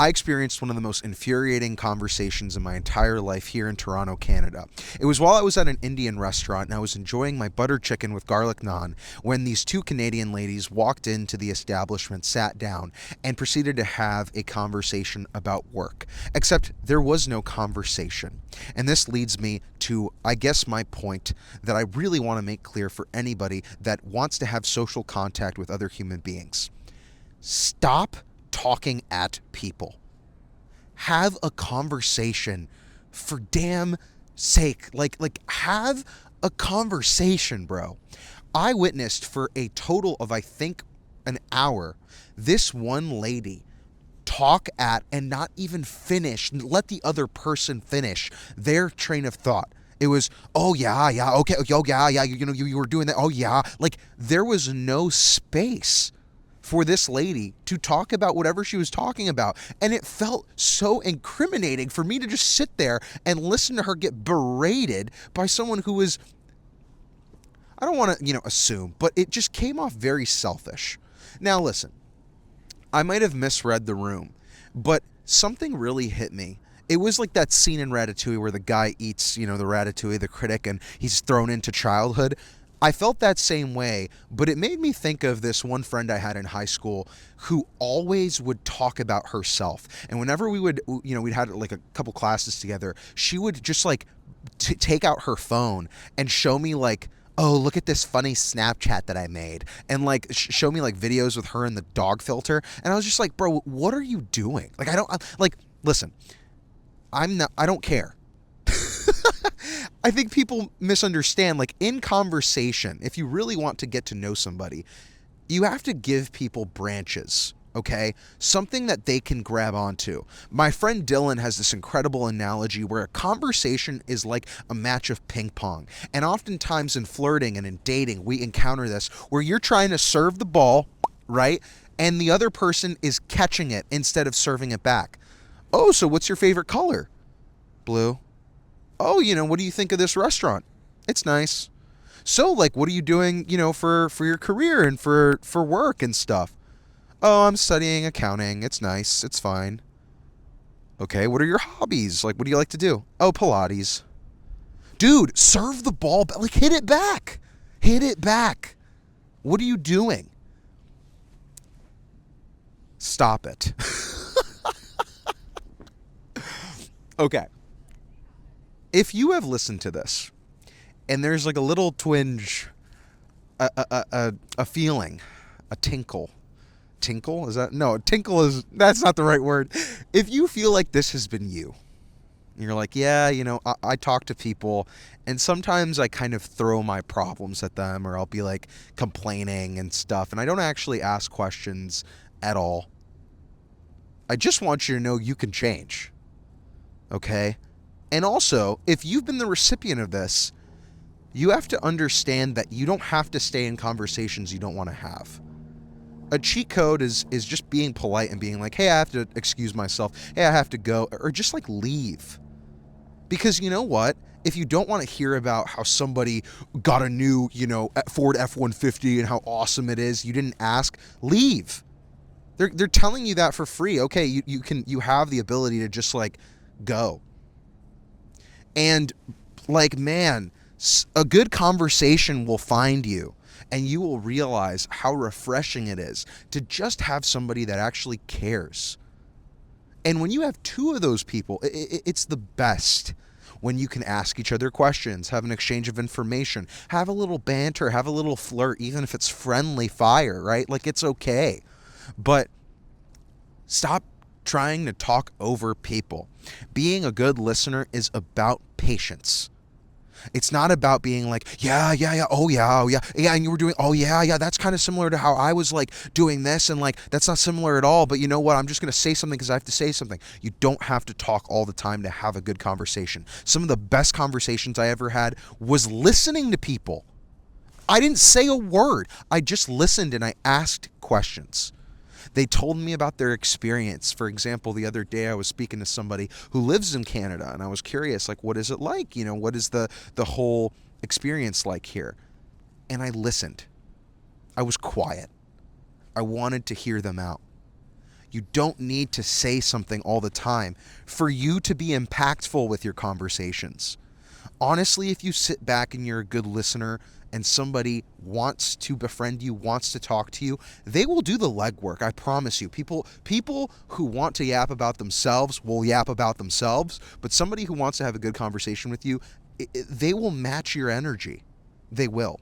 I experienced one of the most infuriating conversations in my entire life here in Toronto, Canada. It was while I was at an Indian restaurant and I was enjoying my butter chicken with garlic naan when these two Canadian ladies walked into the establishment, sat down, and proceeded to have a conversation about work. Except there was no conversation. And this leads me to, I guess, my point that I really want to make clear for anybody that wants to have social contact with other human beings. Stop talking at people. Have a conversation, for damn sake. Like have a conversation, bro. I witnessed for a total of, I think, an hour, this one lady talk at and not even finish, let the other person finish their train of thought. It was, oh yeah, okay, oh yeah, you were doing that, oh yeah. Like, there was no space for this lady to talk about whatever she was talking about. And it felt so incriminating for me to just sit there and listen to her get berated by someone who was, I don't want to, assume, but it just came off very selfish. Now listen, I might have misread the room, but something really hit me. It was like that scene in Ratatouille where the guy eats, the ratatouille, the critic, and he's thrown into childhood. I felt that same way, but it made me think of this one friend I had in high school who always would talk about herself. And whenever we'd had like a couple classes together, she would just like take out her phone and show me like, oh, look at this funny Snapchat that I made, and like show me like videos with her and the dog filter. And I was just like, bro, what are you doing? Like, listen, I don't care. I think people misunderstand, like, in conversation, if you really want to get to know somebody, you have to give people branches, okay? Something that they can grab onto. My friend Dylan has this incredible analogy where a conversation is like a match of ping pong. And oftentimes in flirting and in dating, we encounter this where you're trying to serve the ball, right? And the other person is catching it instead of serving it back. Oh, so what's your favorite color? Blue. Oh, what do you think of this restaurant? It's nice. So, like, what are you doing, for your career and for work and stuff? Oh, I'm studying accounting. It's nice. It's fine. Okay, what are your hobbies? Like, what do you like to do? Oh, Pilates. Dude, serve the ball. Like, hit it back. Hit it back. What are you doing? Stop it. Okay. If you have listened to this, and there's like a little twinge, a feeling, a tinkle. Tinkle? Is that? No, tinkle is, that's not the right word. If you feel like this has been you, and you're like, yeah, I talk to people, and sometimes I kind of throw my problems at them, or I'll be like complaining and stuff, and I don't actually ask questions at all. I just want you to know you can change. Okay? And also, if you've been the recipient of this, you have to understand that you don't have to stay in conversations you don't want to have. A cheat code is just being polite and being like, hey, I have to excuse myself. Hey, I have to go. Or just like leave. Because you know what? If you don't want to hear about how somebody got a new, Ford F-150 and how awesome it is, you didn't ask, leave. They're telling you that for free. Okay, you have the ability to just like go. And like, man, a good conversation will find you, and you will realize how refreshing it is to just have somebody that actually cares. And when you have two of those people, it's the best when you can ask each other questions, have an exchange of information, have a little banter, have a little flirt, even if it's friendly fire, right? Like, it's okay. But stop trying to talk over people. Being a good listener is about patience. It's not about being like, yeah, oh yeah, and you were doing, oh yeah, that's kind of similar to how I was like doing this, and like, that's not similar at all, but you know what, I'm just going to say something because I have to say something. You don't have to talk all the time to have a good conversation. Some of the best conversations I ever had was listening to people. I didn't say a word. I just listened and I asked questions. They told me about their experience. For example, the other day I was speaking to somebody who lives in Canada, and I was curious, like, what is it like? What is the whole experience like here? And I listened. I was quiet. I wanted to hear them out. You don't need to say something all the time for you to be impactful with your conversations. Honestly, if you sit back and you're a good listener and somebody wants to befriend you, wants to talk to you, they will do the legwork. I promise you. People who want to yap about themselves will yap about themselves, but somebody who wants to have a good conversation with you, they will match your energy. They will.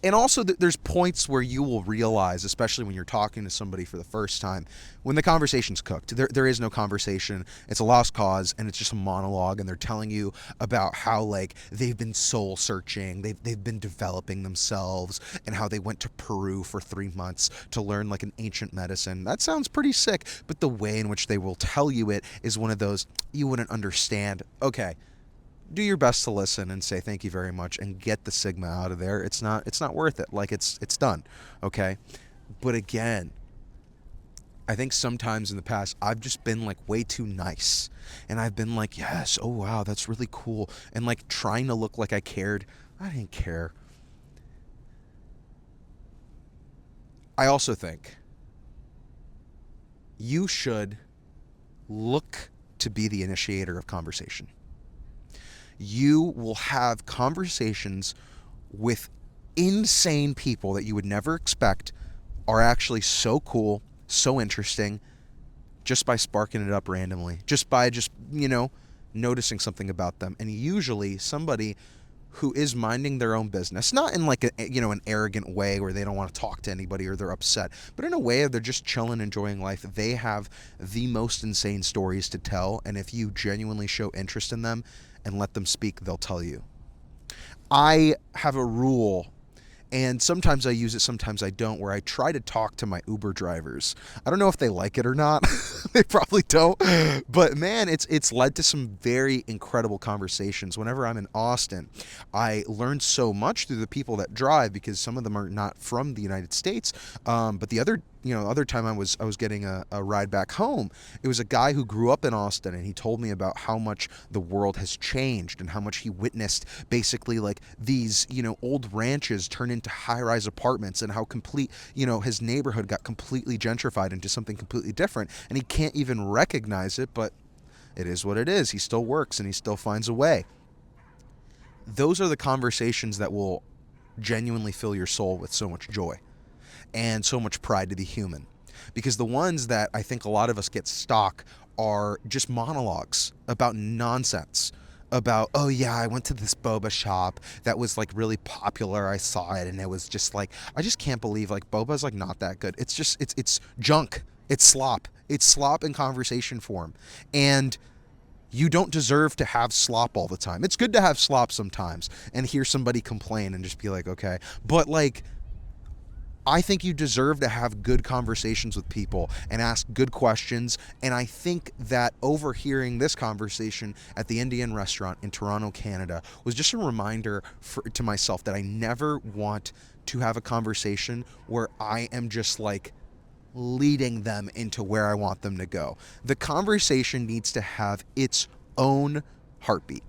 And also, there's points where you will realize, especially when you're talking to somebody for the first time, when the conversation's cooked. There is no conversation. It's a lost cause, and it's just a monologue, and they're telling you about how, like, they've been soul searching, they've been developing themselves, and how they went to Peru for 3 months to learn, like, an ancient medicine. That sounds pretty sick, but the way in which they will tell you it is one of those, you wouldn't understand. Okay, do your best to listen and say thank you very much and get the sigma out of there. It's not worth it. Like, it's done. Okay? But again, I think sometimes in the past I've just been like way too nice. And I've been like, "Yes, oh wow, that's really cool." And like trying to look like I cared. I didn't care. I also think you should look to be the initiator of conversation. You will have conversations with insane people that you would never expect are actually so cool, so interesting, just by sparking it up randomly, just by noticing something about them. And usually somebody who is minding their own business, not in like an arrogant way where they don't want to talk to anybody or they're upset, but in a way they're just chilling, enjoying life. They have the most insane stories to tell, and if you genuinely show interest in them and let them speak, they'll tell you. I have a rule, and sometimes I use it, sometimes I don't, where I try to talk to my Uber drivers. I don't know if they like it or not. They probably don't. But man, it's led to some very incredible conversations. Whenever I'm in Austin, I learned so much through the people that drive, because some of them are not from the United States. But the other time I was getting a ride back home, it was a guy who grew up in Austin, and he told me about how much the world has changed and how much he witnessed basically like these, old ranches turn into high-rise apartments, and how complete, his neighborhood got completely gentrified into something completely different, and he can't even recognize it, but it is what it is. He still works and he still finds a way. Those are the conversations that will genuinely fill your soul with so much joy and so much pride to be human. Because the ones that I think a lot of us get stuck are just monologues about nonsense. About, oh yeah, I went to this boba shop that was like really popular. I saw it and it was just like, I just can't believe like boba's like not that good. It's just, it's junk. It's slop. It's slop in conversation form. And you don't deserve to have slop all the time. It's good to have slop sometimes and hear somebody complain and just be like, okay. But like, I think you deserve to have good conversations with people and ask good questions. And I think that overhearing this conversation at the Indian restaurant in Toronto, Canada, was just a reminder to myself that I never want to have a conversation where I am just like leading them into where I want them to go. The conversation needs to have its own heartbeat.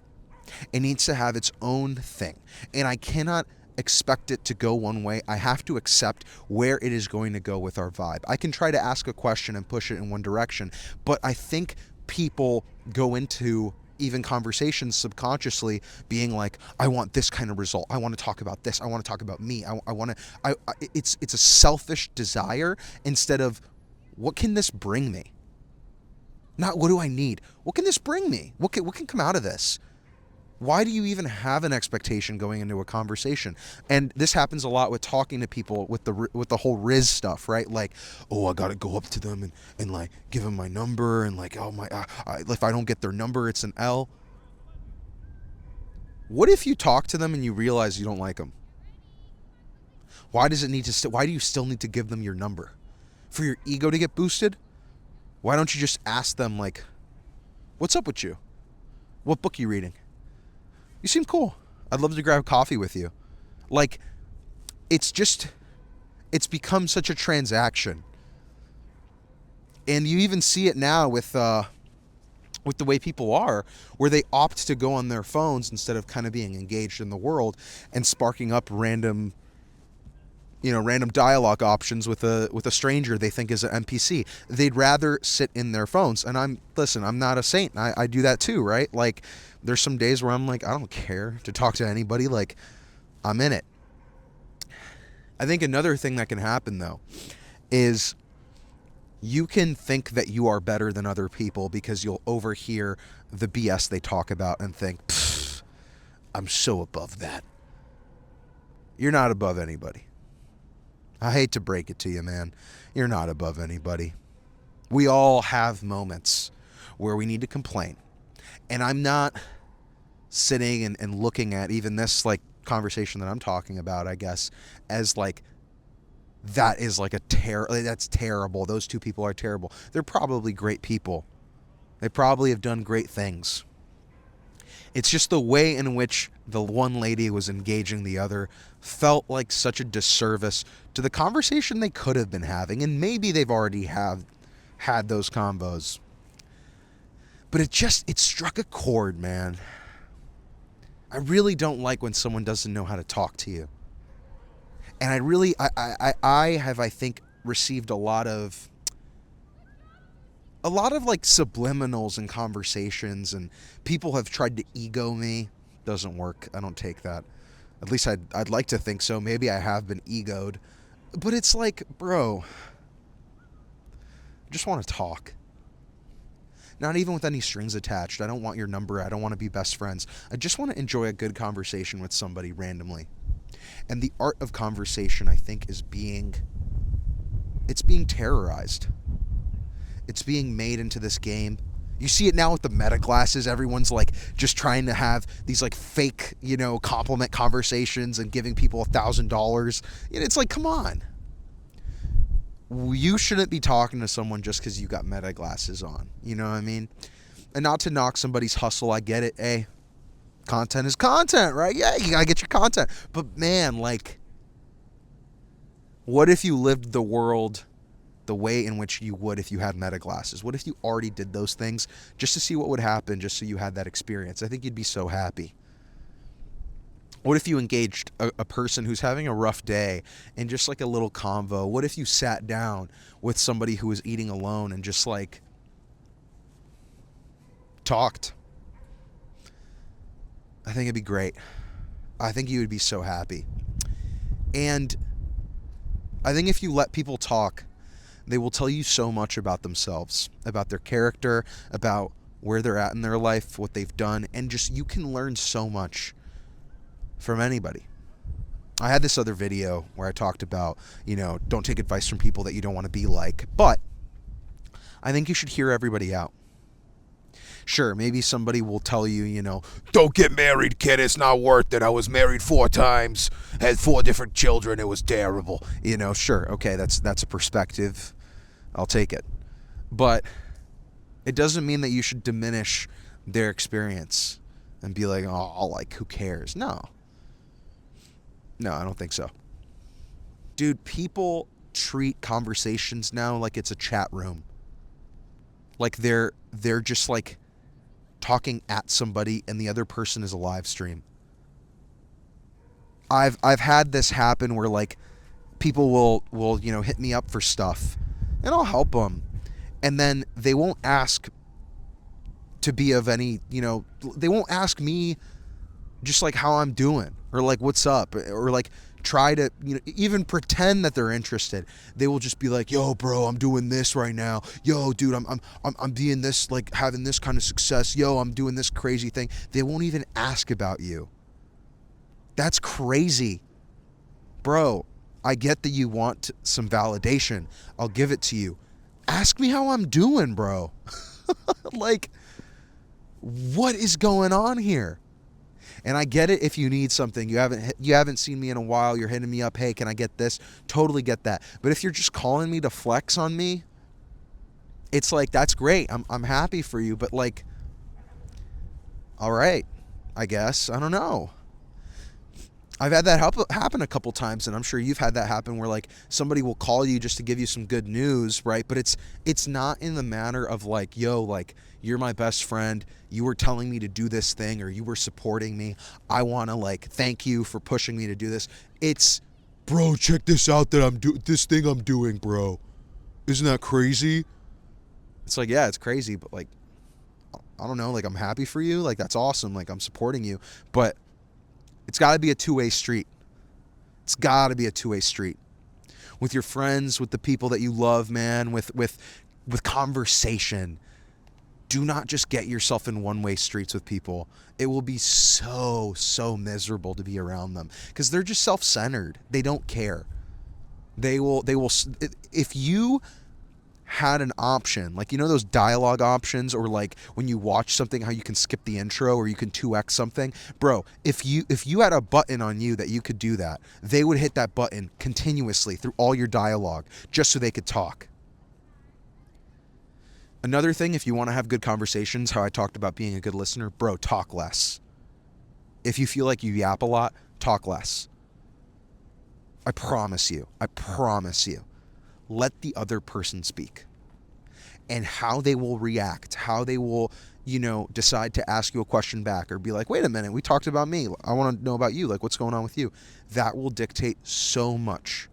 It needs to have its own thing. And I cannot expect it to go one way. I have to accept where it is going to go with our vibe. I can try to ask a question and push it in one direction, but I think people go into even conversations subconsciously being like, I want this kind of result. I want to talk about this. I want to talk about me. I want to, it's a selfish desire instead of what can this bring me? Not what do I need? What can this bring me? What can come out of this? Why do you even have an expectation going into a conversation? And this happens a lot with talking to people with the whole Riz stuff, right? Like, oh, I gotta go up to them and like give them my number, and like, oh my, if I don't get their number, it's an L. What if you talk to them and you realize you don't like them? Why does it need to? Why do you still need to give them your number? For your ego to get boosted? Why don't you just ask them like, what's up with you? What book are you reading? You seem cool. I'd love to grab coffee with you. Like, it's become such a transaction. And you even see it now with the way people are, where they opt to go on their phones instead of kind of being engaged in the world and sparking up random, random dialogue options with a stranger they think is an NPC. They'd rather sit in their phones. And I'm not a saint. I do that too, right? Like, there's some days where I'm like, I don't care to talk to anybody. Like, I'm in it. I think another thing that can happen, though, is you can think that you are better than other people because you'll overhear the BS they talk about and think, I'm so above that. You're not above anybody. I hate to break it to you, man. You're not above anybody. We all have moments where we need to complain. And I'm not sitting and looking at even this, like, conversation that I'm talking about, I guess, as like, that is like that's terrible. Those two people are terrible. They're probably great people. They probably have done great things. It's just the way in which the one lady was engaging the other felt like such a disservice to the conversation they could have been having, and maybe they've already had those combos. But it struck a chord, man. I really don't like when someone doesn't know how to talk to you. And I have, I think, received a lot of like subliminals in conversations, and people have tried to ego me. Doesn't work. I don't take that. At least I'd like to think so. Maybe I have been egoed. But it's like, bro, I just want to talk. Not even with any strings attached. I don't want your number. I don't want to be best friends. I just want to enjoy a good conversation with somebody randomly. And the art of conversation, I think, is being terrorized. It's being made into this game. You see it now with the meta classes. Everyone's like just trying to have these like fake, compliment conversations and giving people $1,000. It's like, come on. You shouldn't be talking to someone just because you got meta glasses on. You know what I mean? And not to knock somebody's hustle. I get it. Hey, content is content, right? Yeah, you gotta get your content. But man, like, what if you lived the world the way in which you would if you had meta glasses? What if you already did those things just to see what would happen, just so you had that experience? I think you'd be so happy. What if you engaged a person who's having a rough day in just like a little convo? What if you sat down with somebody who was eating alone and just like talked? I think it'd be great. I think you would be so happy. And I think if you let people talk, they will tell you so much about themselves, about their character, about where they're at in their life, what they've done, and just you can learn so much from anybody. I had this other video where I talked about, don't take advice from people that you don't want to be like, but I think you should hear everybody out. Sure, maybe somebody will tell you, don't get married, kid, it's not worth it. I was married 4 times, had 4 different children, it was terrible. Sure, okay, that's a perspective. I'll take it. But it doesn't mean that you should diminish their experience and be like, oh, like, who cares? No, I don't think so. Dude, people treat conversations now like it's a chat room. Like they're just like talking at somebody and the other person is a live stream. I've had this happen where like people will hit me up for stuff and I'll help them, and then they won't ask to be of any, they won't ask me just like how I'm doing or like what's up or like try to even pretend that they're interested. They will just be like, yo bro, I'm doing this right now. Yo dude, I'm being this, like having this kind of success. Yo, I'm doing this crazy thing. They won't even ask about you. That's crazy. Bro, I get that you want some validation. I'll give it to you. Ask me how I'm doing, bro. Like, what is going on here? And I get it if you need something. You haven't seen me in a while. You're hitting me up. Hey, can I get this? Totally get that. But if you're just calling me to flex on me, it's like, that's great. I'm happy for you. But like, all right, I guess. I don't know. I've had that happen a couple times, and I'm sure you've had that happen where like somebody will call you just to give you some good news, right? But it's not in the manner of like, yo, like you're my best friend. You were telling me to do this thing, or you were supporting me. I want to like thank you for pushing me to do this. It's bro, check this out that this thing I'm doing, bro. Isn't that crazy? It's like, yeah, it's crazy, but like, I don't know, like, I'm happy for you. Like, that's awesome. Like, I'm supporting you. But it's got to be a two-way street. It's got to be a two-way street. With your friends, with the people that you love, man, with conversation. Do not just get yourself in one-way streets with people. It will be so miserable to be around them because they're just self-centered. They don't care. They will, if you had an option, like, you know, those dialogue options, or like when you watch something, how you can skip the intro or you can 2x something. Bro, if you had a button on you that you could do that, they would hit that button continuously through all your dialogue just so they could talk. Another thing, if you want to have good conversations, how I talked about being a good listener, bro, talk less. If you feel like you yap a lot, talk less. I promise you. Let the other person speak. And how they will react, how they will, decide to ask you a question back or be like, wait a minute, we talked about me. I want to know about you. Like, what's going on with you? That will dictate so much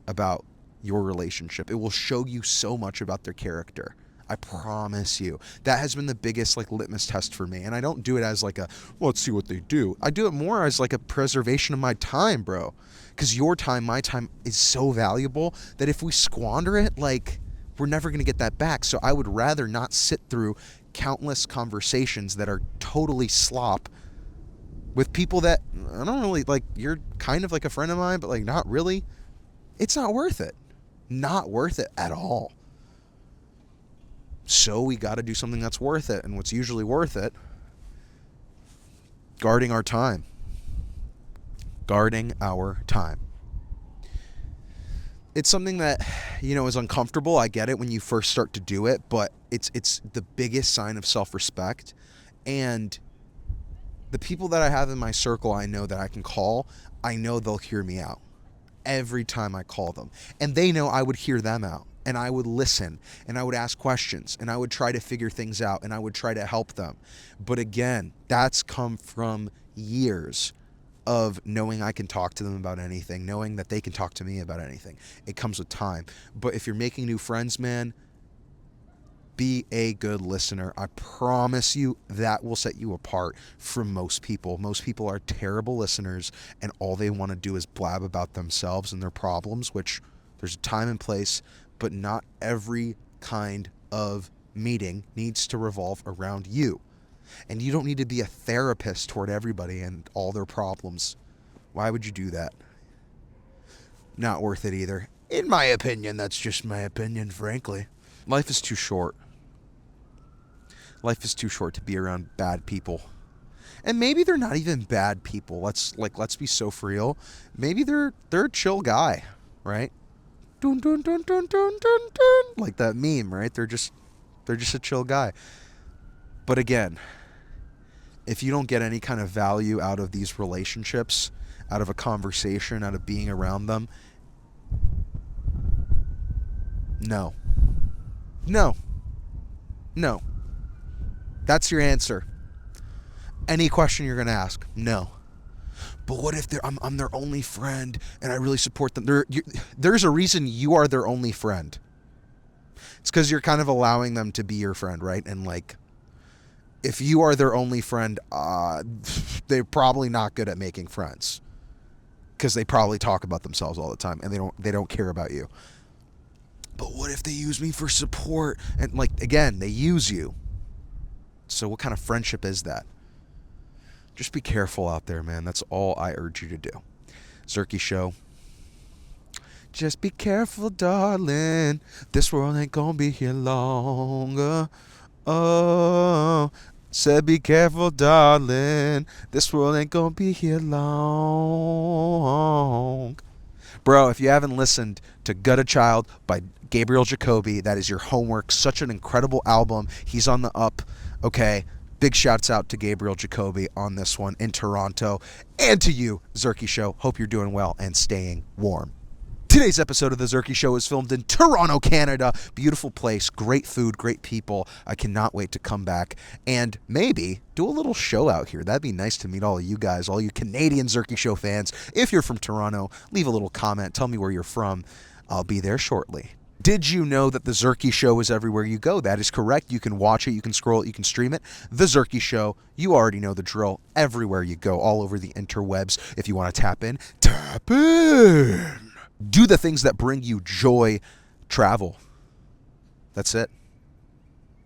about your relationship. It will show you so much about their character. I promise you. That has been the biggest litmus test for me. And I don't do it as well, let's see what they do. I do it more as a preservation of my time, bro. Because your time, my time is so valuable that if we squander it, we're never going to get that back. So I would rather not sit through countless conversations that are totally slop with people that I don't really you're kind of like a friend of mine, but not really. It's not worth it. Not worth it at all. So we got to do something that's worth it. And what's usually worth it? Guarding our time. Guarding our time. It's something that, is uncomfortable. I get it when you first start to do it, but it's the biggest sign of self-respect. And the people that I have in my circle, I know that I can call. I know they'll hear me out every time I call them. And they know I would hear them out. And I would listen, and I would ask questions, and I would try to figure things out, and I would try to help them. But again, that's come from years of knowing I can talk to them about anything, knowing that they can talk to me about anything. It comes with time. But if you're making new friends, man, be a good listener. I promise you that will set you apart from most people. Most people are terrible listeners, and all they want to do is blab about themselves and their problems, which there's a time and place. But not every kind of meeting needs to revolve around you. And you don't need to be a therapist toward everybody and all their problems. Why would you do that? Not worth it either. In my opinion, that's just my opinion, frankly. Life is too short. Life is too short to be around bad people. And maybe they're not even bad people. Let's be so for real. Maybe they're a chill guy, right? Dun, dun, dun, dun, dun, dun, dun. Like that meme, right? They're just a chill guy. But again, if you don't get any kind of value out of these relationships, out of a conversation, out of being around them, no. That's your answer. Any question you're going to ask, no. But what if I'm their only friend and I really support them? There's a reason you are their only friend. It's because you're kind of allowing them to be your friend, right? And if you are their only friend, they're probably not good at making friends because they probably talk about themselves all the time and they don't care about you. But what if they use me for support? And again, they use you. So what kind of friendship is that? Just be careful out there, man. That's all I urge you to do. Zerky Show. Just be careful, darling. This world ain't gonna be here long. Oh, said be careful, darling. This world ain't gonna be here long. Bro, if you haven't listened to Gut a Child by Gabriel Jacoby, that is your homework. Such an incredible album. He's on the up. Okay. Big shouts out to Gabriel Jacoby on this one in Toronto. And to you, Zerky Show. Hope you're doing well and staying warm. Today's episode of The Zerky Show is filmed in Toronto, Canada. Beautiful place, great food, great people. I cannot wait to come back and maybe do a little show out here. That'd be nice to meet all of you guys, all you Canadian Zerky Show fans. If you're from Toronto, leave a little comment. Tell me where you're from. I'll be there shortly. Did you know that The Zerky Show is everywhere you go? That is correct. You can watch it, you can scroll it, you can stream it. The Zerky Show, you already know the drill. Everywhere you go, all over the interwebs. If you want to tap in, tap in. Do the things that bring you joy. Travel. That's it.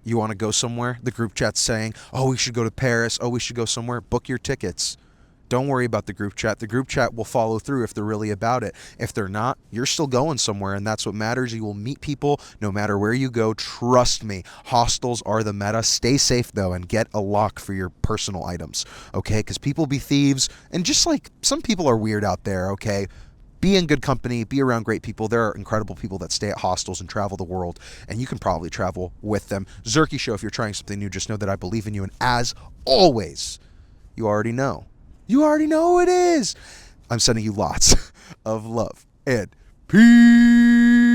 You want to go somewhere? The group chat's saying, oh, we should go to Paris. Oh, we should go somewhere. Book your tickets. Don't worry about the group chat. The group chat will follow through if they're really about it. If they're not, you're still going somewhere, and that's what matters. You will meet people no matter where you go. Trust me. Hostels are the meta. Stay safe, though, and get a lock for your personal items, okay? Because people be thieves, and just like some people are weird out there, okay? Be in good company, be around great people. There are incredible people that stay at hostels and travel the world, and you can probably travel with them. Zerky Show, if you're trying something new, just know that I believe in you, and as always, you already know. You already know who it is. I'm sending you lots of love and peace.